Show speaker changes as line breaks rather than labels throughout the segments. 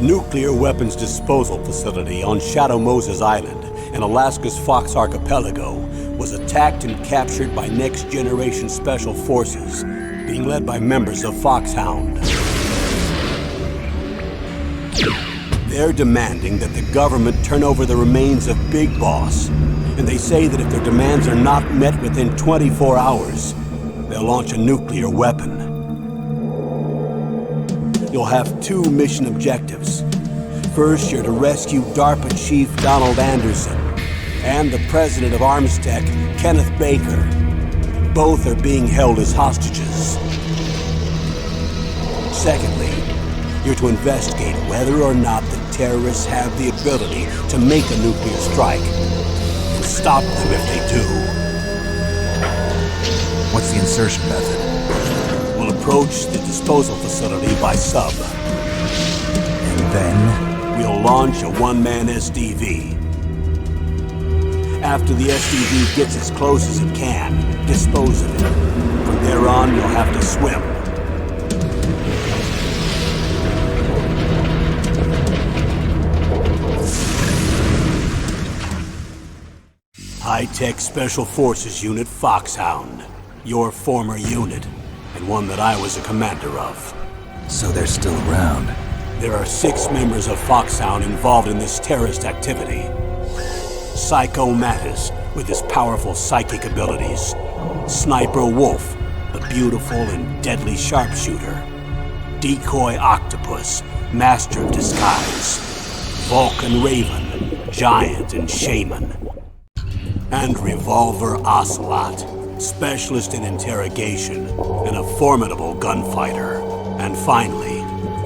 Nuclear weapons disposal facility on Shadow Moses Island in Alaska's Fox Archipelago was attacked and captured by next-generation special forces, being led by members of Foxhound. They're demanding that the government turn over the remains of Big Boss, and they say that if their demands are not met within 24 hours, they'll launch a nuclear weapon. You'll have two mission objectives. First, you're to rescue DARPA Chief Donald Anderson and the President of Armstech, Kenneth Baker. Both are being held as hostages. Secondly, you're to investigate whether or not the terrorists have the ability to make a nuclear strike and stop them if they do.
What's the insertion method?
We'll approach the disposal facility by sub.
And then?
We'll launch a one-man SDV. After the SDV gets as close as it can, dispose of it. From there on, you'll have to swim. High-Tech Special Forces Unit Foxhound. Your former unit. And one that I was a commander of.
So they're still around.
There are 6 members of Foxhound involved in this terrorist activity. Psycho Mattis, with his powerful psychic abilities. Sniper Wolf, the beautiful and deadly sharpshooter. Decoy Octopus, master of disguise. Vulcan Raven, giant and shaman. And Revolver Ocelot, specialist in interrogation, and a formidable gunfighter. And finally,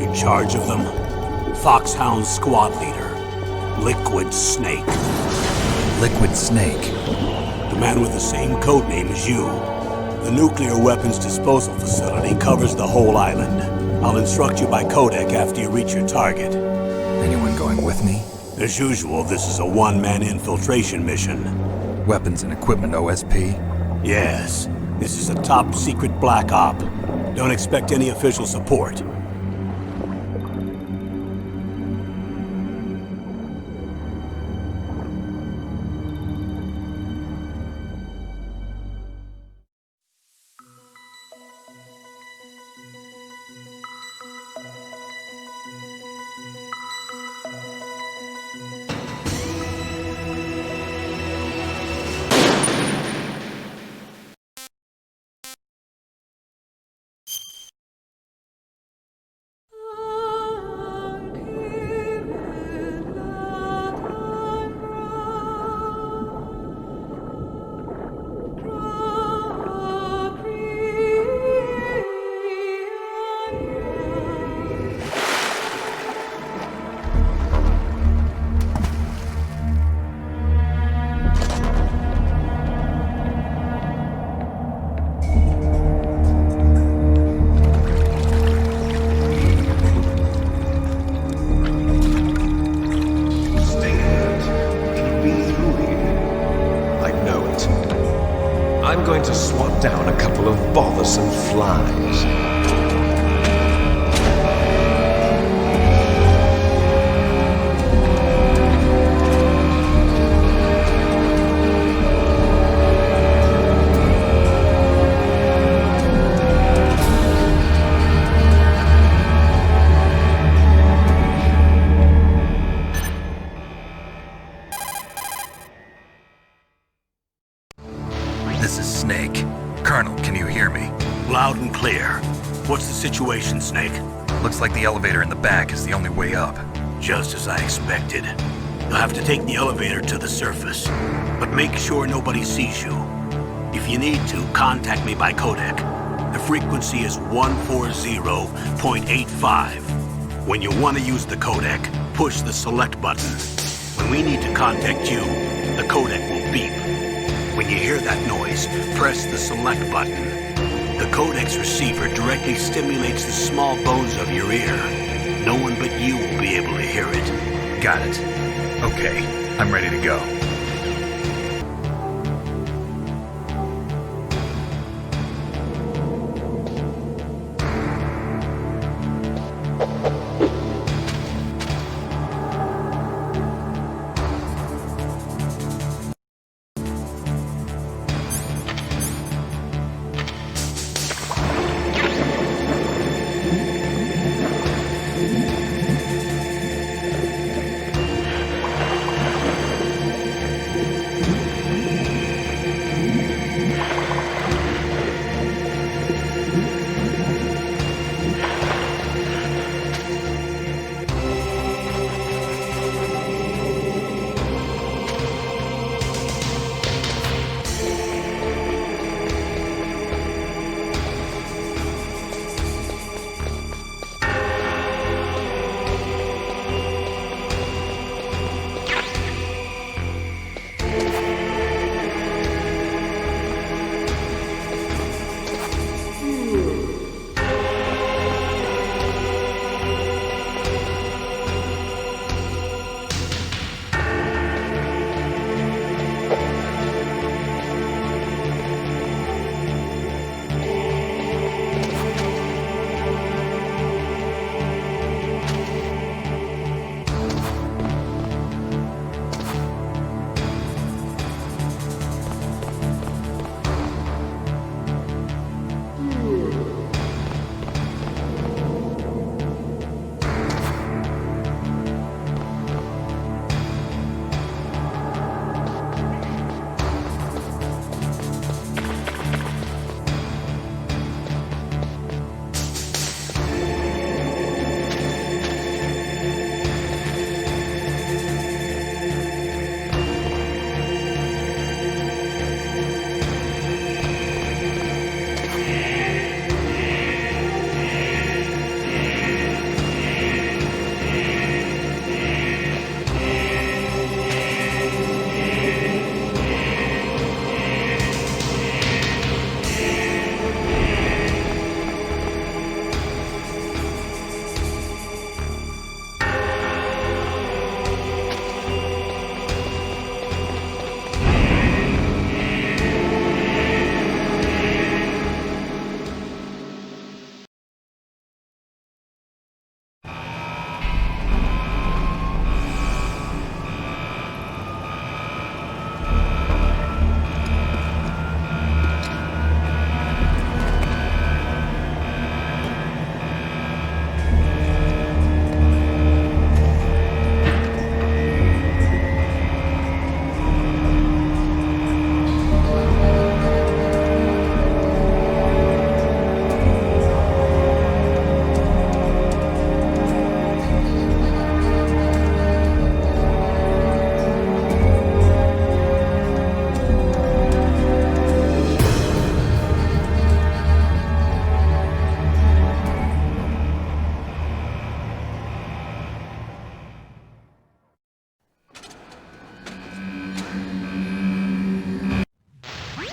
in charge of them, Foxhound squad leader, Liquid Snake.
Liquid Snake?
The man with the same codename as you. The nuclear weapons disposal facility covers the whole island. I'll instruct you by codec after you reach your target.
Anyone going with me?
As usual, this is a one-man infiltration mission.
Weapons and equipment OSP?
Yes, this is a top-secret black op. Don't expect any official support.
I'm going to swat down a couple of bothersome flies.
This is Snake. Colonel, can you hear me?
Loud and clear. What's the situation, Snake?
Looks like the elevator in the back is the only way up.
Just as I expected. You'll have to take the elevator to the surface, but make sure nobody sees you. If If you need to, contact me by codec. The frequency is 140.85. When you want to use the codec, push the select button. When we need to contact you, the codec will beep. When you hear that noise, press the select button. The codec's receiver directly stimulates the small bones of your ear. No one but you will be able to hear it.
Got it. Okay, I'm ready to go.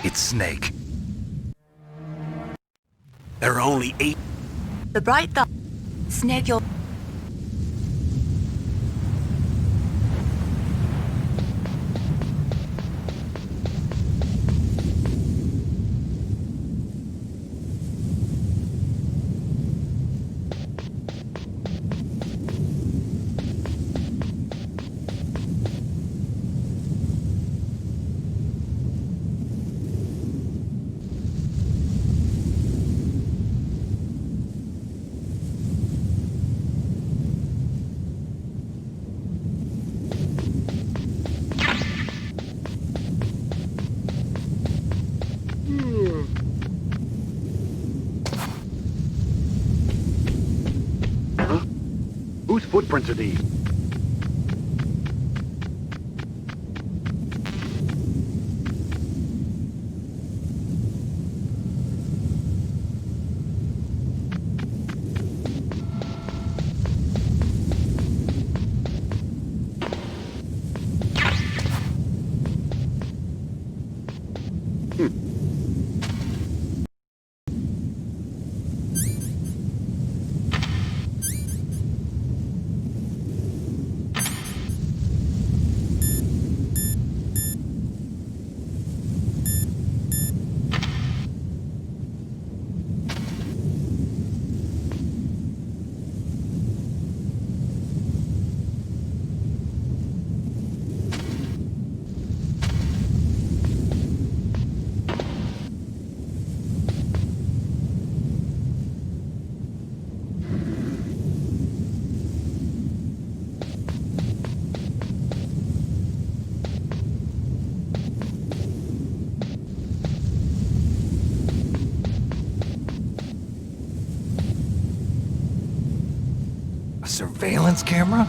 It's Snake.
There are only 8.
The bright dot. Snake your...
Whose footprints are these?
A surveillance camera?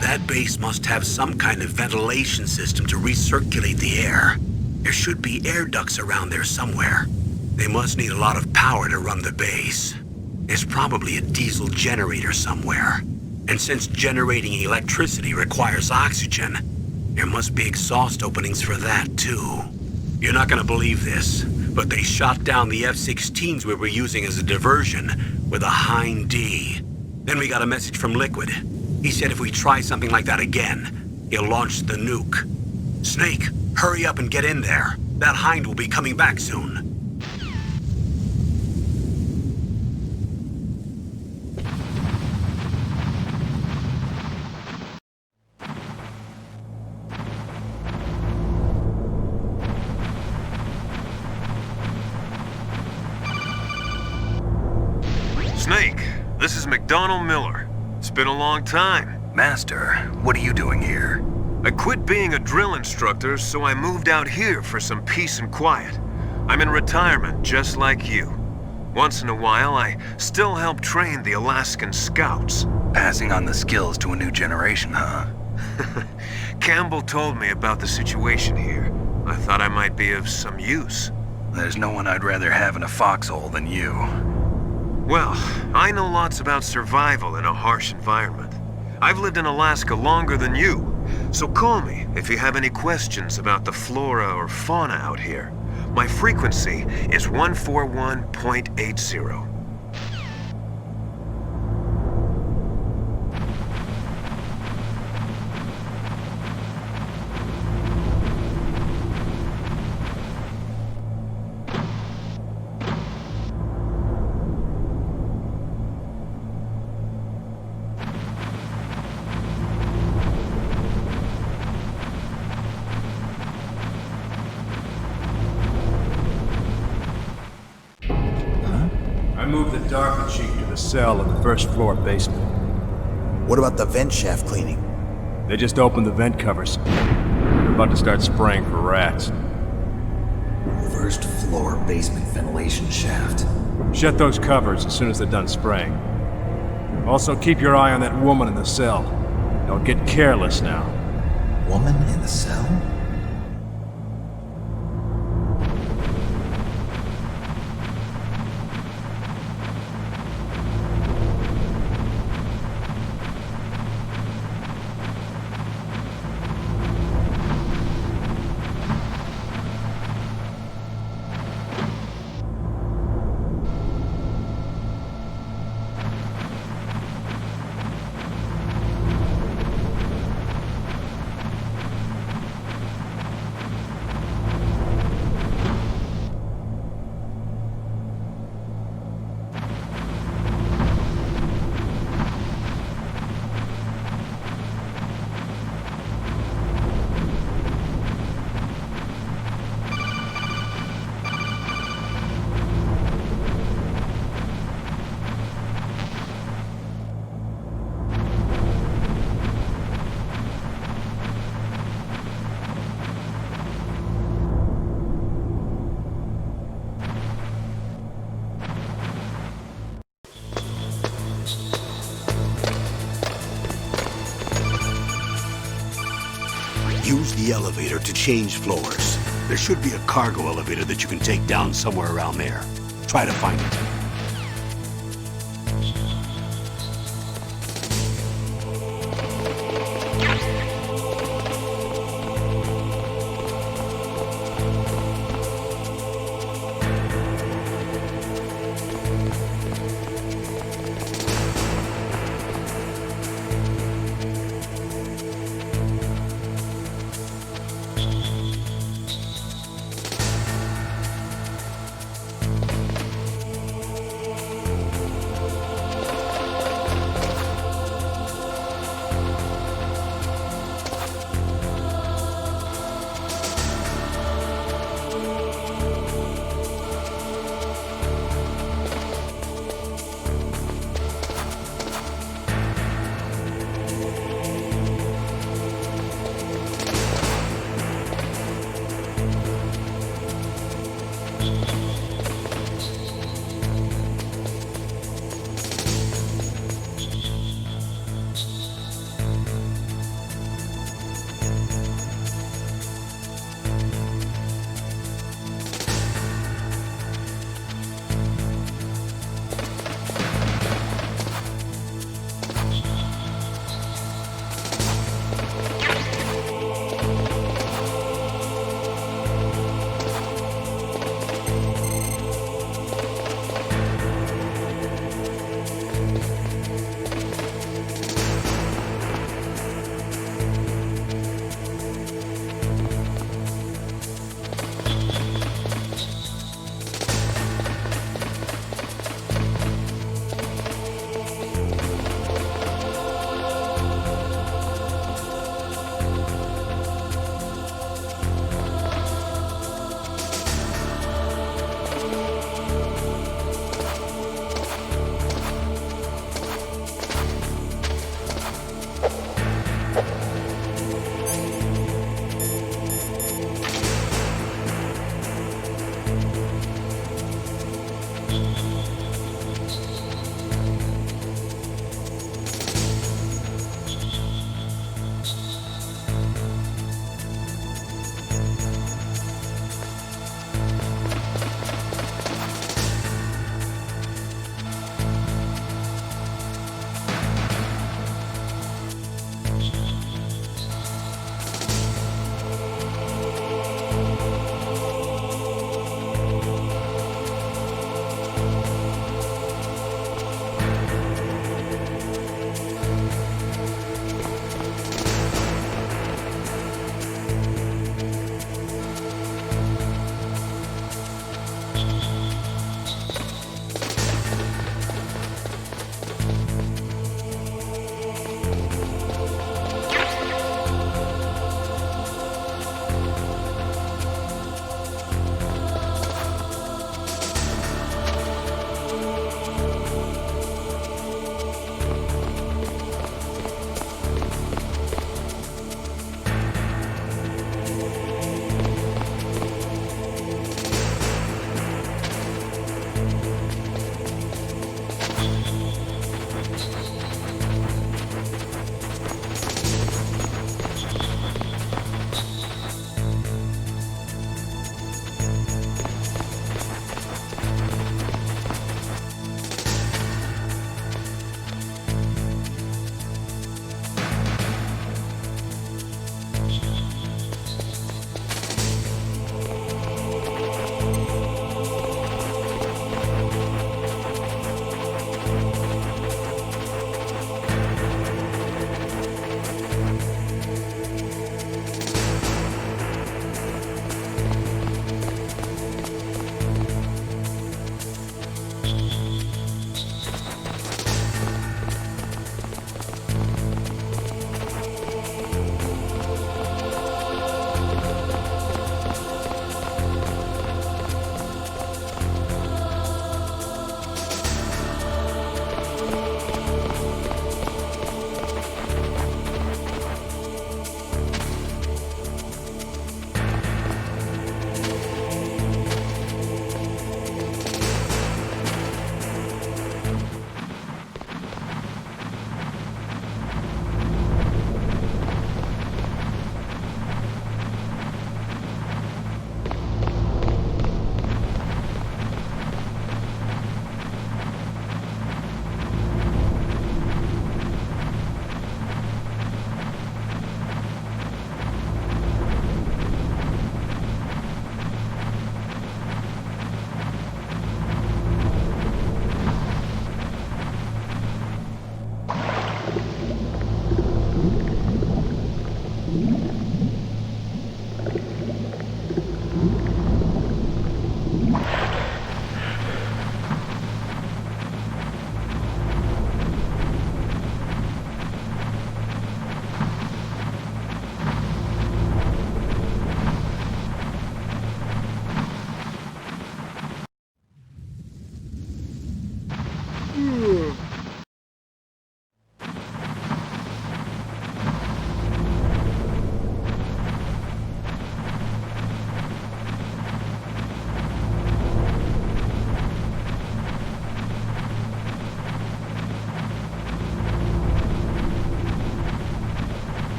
That base must have some kind of ventilation system to recirculate the air. There should be air ducts around there somewhere. They must need a lot of power to run the base. There's probably a diesel generator somewhere. And since generating electricity requires oxygen, there must be exhaust openings for that too. You're not gonna believe this, but they shot down the F-16s we were using as a diversion with a Hind D. Then we got a message from Liquid. He said if we try something like that again, he'll launch the nuke. Snake, hurry up and get in there. That Hind will be coming back soon.
Snake, this is McDonald Miller. It's been a long time.
Master, what are you doing here?
I quit being a drill instructor, so I moved out here for some peace and quiet. I'm in retirement, just like you. Once in a while, I still help train the Alaskan Scouts.
Passing on the skills to a new generation, huh?
Campbell told me about the situation here. I thought I might be of some use.
There's no one I'd rather have in a foxhole than you.
Well, I know lots about survival in a harsh environment. I've lived in Alaska longer than you, so call me if you have any questions about the flora or fauna out here. My frequency is 141.80.
I moved the DARPA chief to the cell in the first floor basement.
What about the vent shaft cleaning?
They just opened the vent covers. They're about to start spraying for rats.
First floor basement ventilation shaft.
Shut those covers as soon as they're done spraying. Also, keep your eye on that woman in the cell. Don't get careless now.
Woman in the cell?
Use the elevator to change floors. There should be a cargo elevator that you can take down somewhere around there. Try to find it.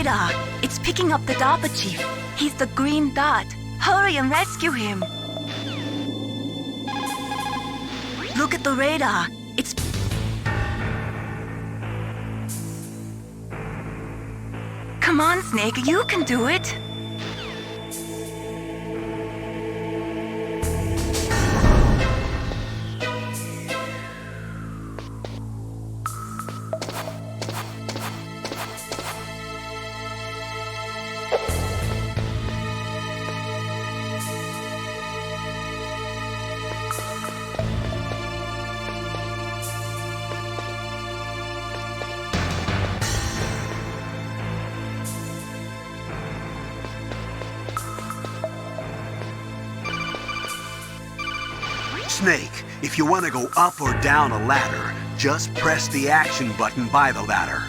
radar. It's picking up the DARPA chief. He's the green dot. Hurry and rescue him. Look at the radar. It's... Come on, Snake, you can do it.
Snake, if you want to go up or down a ladder, just press the action button by the ladder.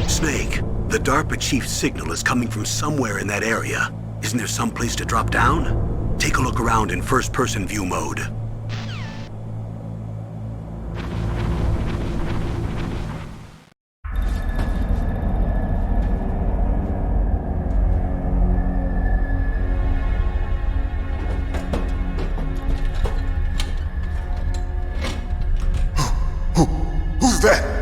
Snake, the DARPA chief's signal is coming from somewhere in that area. Isn't there some place to drop down? Take a look around in first-person view mode.
Who's that?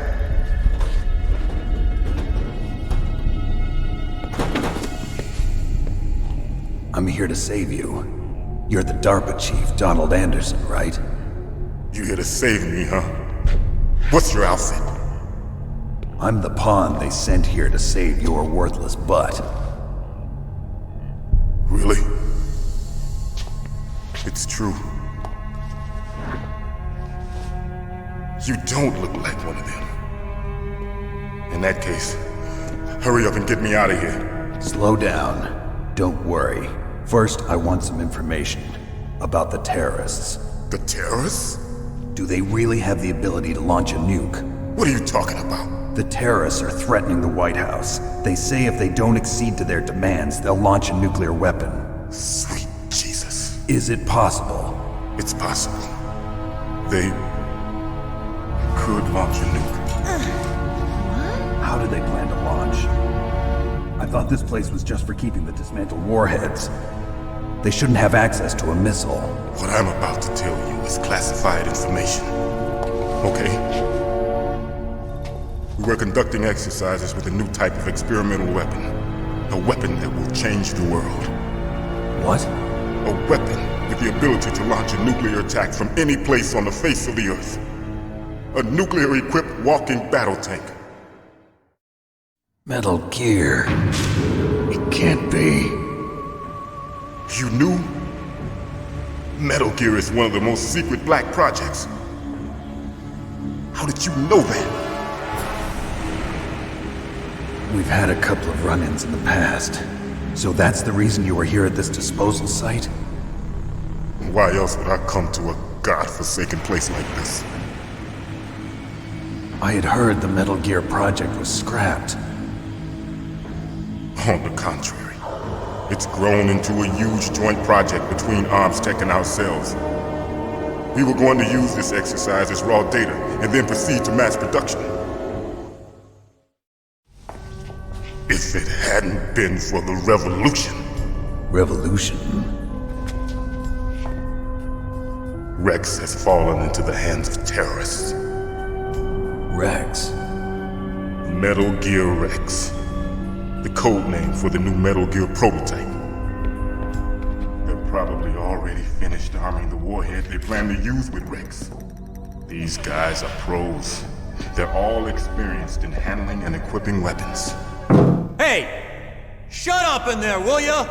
I'm here to save you. You're the DARPA chief, Donald Anderson, right?
You here to save me, huh? What's your outfit?
I'm the pawn they sent here to save your worthless butt.
Really? It's true. You don't look like one of them. In that case, hurry up and get me out of here.
Slow down. Don't worry. First, I want some information about the terrorists.
The terrorists?
Do they really have the ability to launch a nuke?
What are you talking about?
The terrorists are threatening the White House. They say if they don't accede to their demands, they'll launch a nuclear weapon.
Sweet Jesus.
Is it possible?
It's possible. They could launch a nuke.
How do they plan to launch? I thought this place was just for keeping the dismantled warheads. They shouldn't have access to a missile.
What I'm about to tell you is classified information. Okay? We were conducting exercises with a new type of experimental weapon. A weapon that will change the world.
What?
A weapon with the ability to launch a nuclear attack from any place on the face of the Earth. A nuclear-equipped walking battle tank.
Metal Gear. It can't be.
You knew? Metal Gear is one of the most secret black projects. How did you know that?
We've had a couple of run-ins in the past. So that's the reason you were here at this disposal site?
Why else would I come to a god-forsaken place like this?
I had heard the Metal Gear project was scrapped.
On the contrary, it's grown into a huge joint project between Arms Tech and ourselves. We were going to use this exercise as raw data and then proceed to mass production. If it hadn't been for the revolution.
Revolution?
Rex has fallen into the hands of terrorists.
Rex?
Metal Gear Rex. The code name for the new Metal Gear prototype. They're probably already finished arming the warhead they plan to use with Rex. These guys are pros. They're all experienced in handling and equipping weapons.
Hey! Shut up in there, will ya?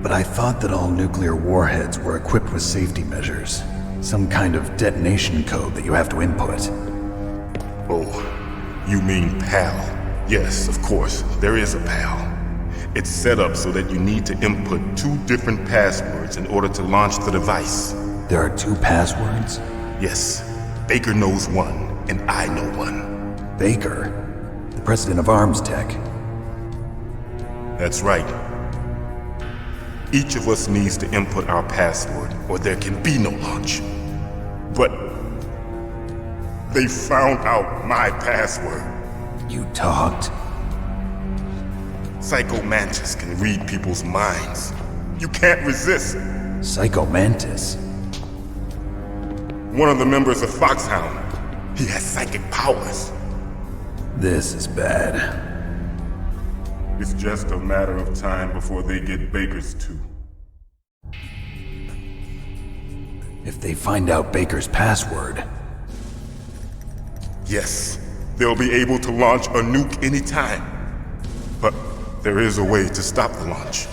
But I thought that all nuclear warheads were equipped with safety measures. Some kind of detonation code that you have to input.
Oh, you mean PAL? Yes, of course, there is a PAL. It's set up so that you need to input 2 different passwords in order to launch the device.
There are 2 passwords?
Yes, Baker knows one, and I know one.
Baker? The president of Arms Tech?
That's right. Each of us needs to input our password, or there can be no launch. But they found out my password.
You talked?
Psycho Mantis can read people's minds. You can't resist.
Psycho Mantis?
One of the members of Foxhound. He has psychic powers.
This is bad.
It's just a matter of time before they get Baker's too.
If they find out Baker's password...
Yes, they'll be able to launch a nuke anytime. But there is a way to stop the launch.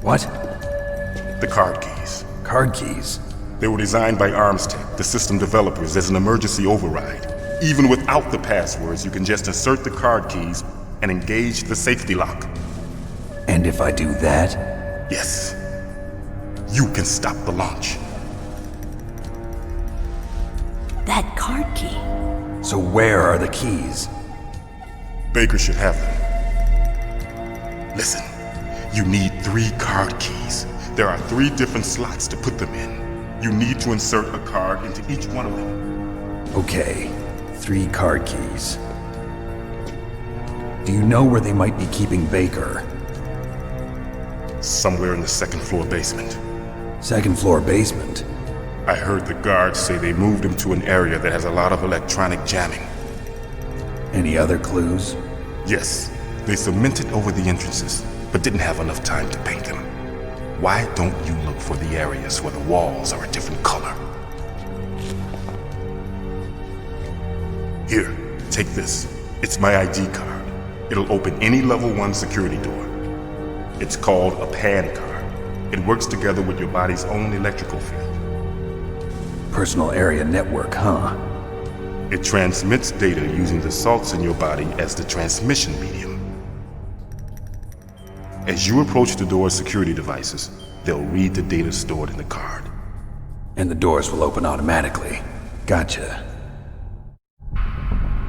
What?
The card keys.
Card keys?
They were designed by Arms Tech, the system developers, as an emergency override. Even without the passwords, you can just insert the card keys and engage the safety lock.
And if I do that?
Yes. You can stop the launch.
That card key.
So where are the keys?
Baker should have them. Listen, you need 3 card keys. There are 3 different slots to put them in. You need to insert a card into each one of them.
Okay, 3 card keys. Do you know where they might be keeping Baker?
Somewhere in the 2nd floor basement.
2nd floor basement?
I heard the guards say they moved him to an area that has a lot of electronic jamming.
Any other clues?
Yes, they cemented over the entrances, but didn't have enough time to paint them. Why don't you look for the areas where the walls are a different color? Here, take this. It's my ID card. It'll open any level 1 security door. It's called a PAN card. It works together with your body's own electrical field.
Personal area network, huh?
It transmits data using the salts in your body as the transmission medium. As you approach the door's security devices, they'll read the data stored in the card.
And the doors will open automatically. Gotcha.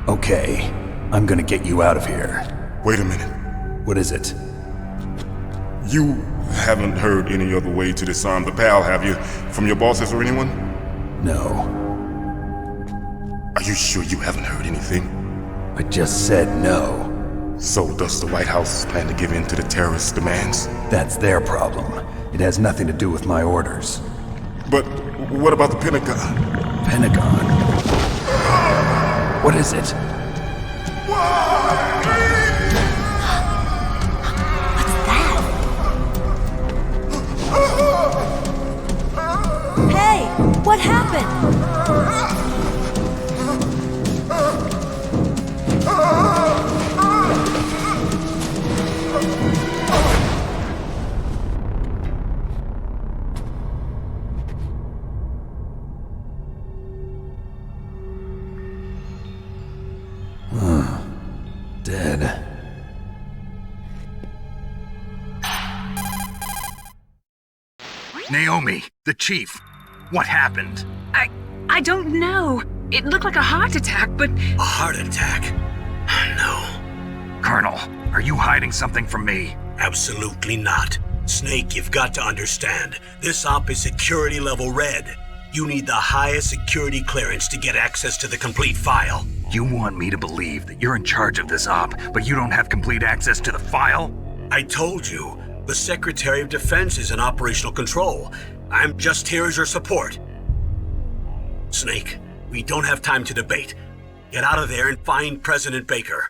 Okay, I'm gonna get you out of here.
Wait a minute.
What is it?
You haven't heard any other way to disarm the PAL, have you? From your bosses or anyone?
No.
Are you sure you haven't heard anything?
I just said no.
So does the White House plan to give in to the terrorists' demands?
That's their problem. It has nothing to do with my orders.
But what about the Pentagon?
Pentagon? What is it?
Hey, what happened?
Dead.
Naomi, the chief. What happened?
I don't know. It looked like a heart attack, but...
A heart attack?
No,
Colonel, are you hiding something from me?
absolutely not. Snake, you've got to understand. This op is security level red. You need the highest security clearance to get access to the complete file.
You want me to believe that you're in charge of this op, but you don't have complete access to the file?
I told you, the Secretary of Defense is in operational control. I'm just here as your support. Snake, we don't have time to debate. Get out of there and find President Baker.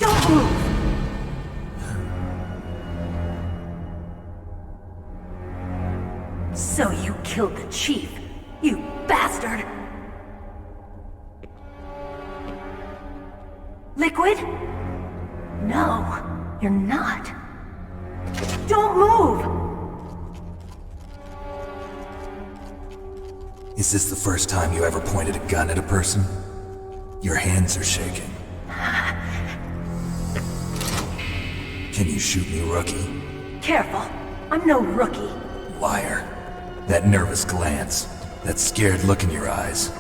Don't move! So you killed the chief, you bastard! Liquid? No, you're not. Don't move!
Is this the first time you ever pointed a gun at a person? Your hands are shaking. Can you shoot me, rookie?
Careful, I'm no rookie.
Liar. That nervous glance, that scared look in your eyes.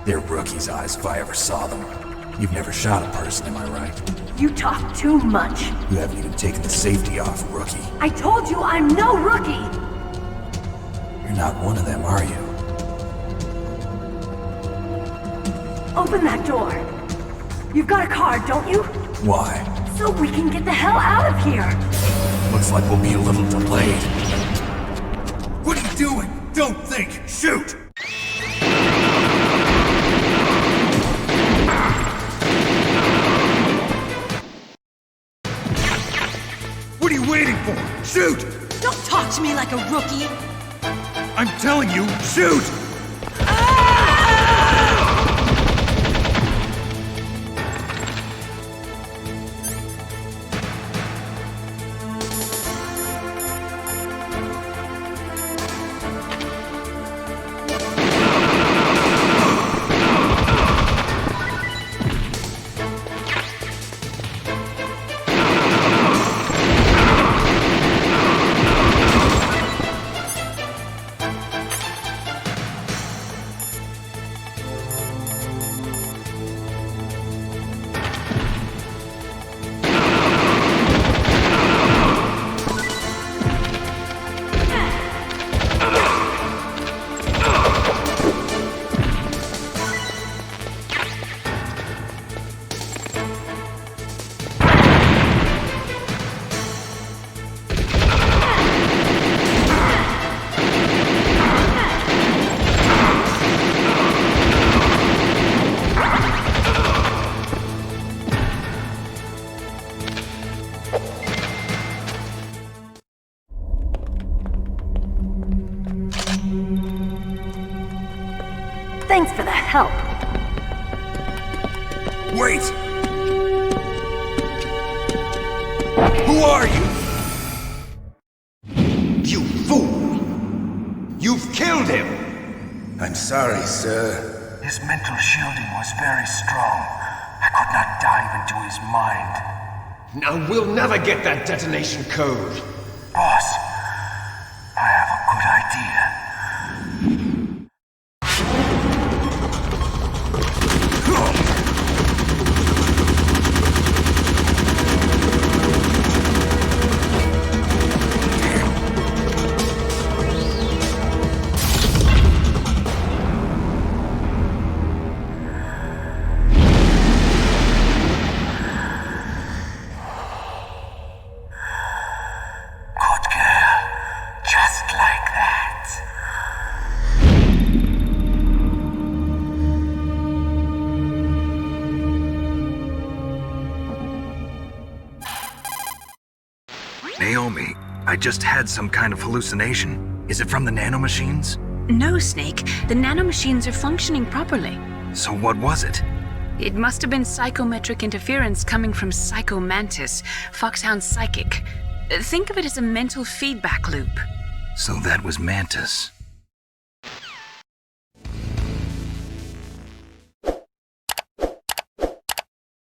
They're rookie's eyes if I ever saw them. You've never shot a person, am I right?
You talk too much.
You haven't even taken the safety off, rookie.
I told you I'm no rookie!
You're not one of them, are you?
Open that door. You've got a card, don't you?
Why?
So we can get the hell out of here!
Looks like we'll be a little delayed. What are you doing? Don't think! Shoot!
What are you waiting for? Shoot!
Don't talk to me like a rookie!
I'm telling you, shoot!
Thanks for the help.
Wait! Who are you?
You fool! You've killed him!
I'm sorry, sir.
His mental shielding was very strong. I could not dive into his mind.
Now we'll never get that detonation code.
Boss, I have a good idea.
Naomi, I just had some kind of hallucination. Is it from the nanomachines?
No, Snake. The nanomachines are functioning properly.
So what was it?
It must have been psychometric interference coming from Psycho Mantis, Foxhound's psychic. Think of it as a mental feedback loop.
So that was Mantis.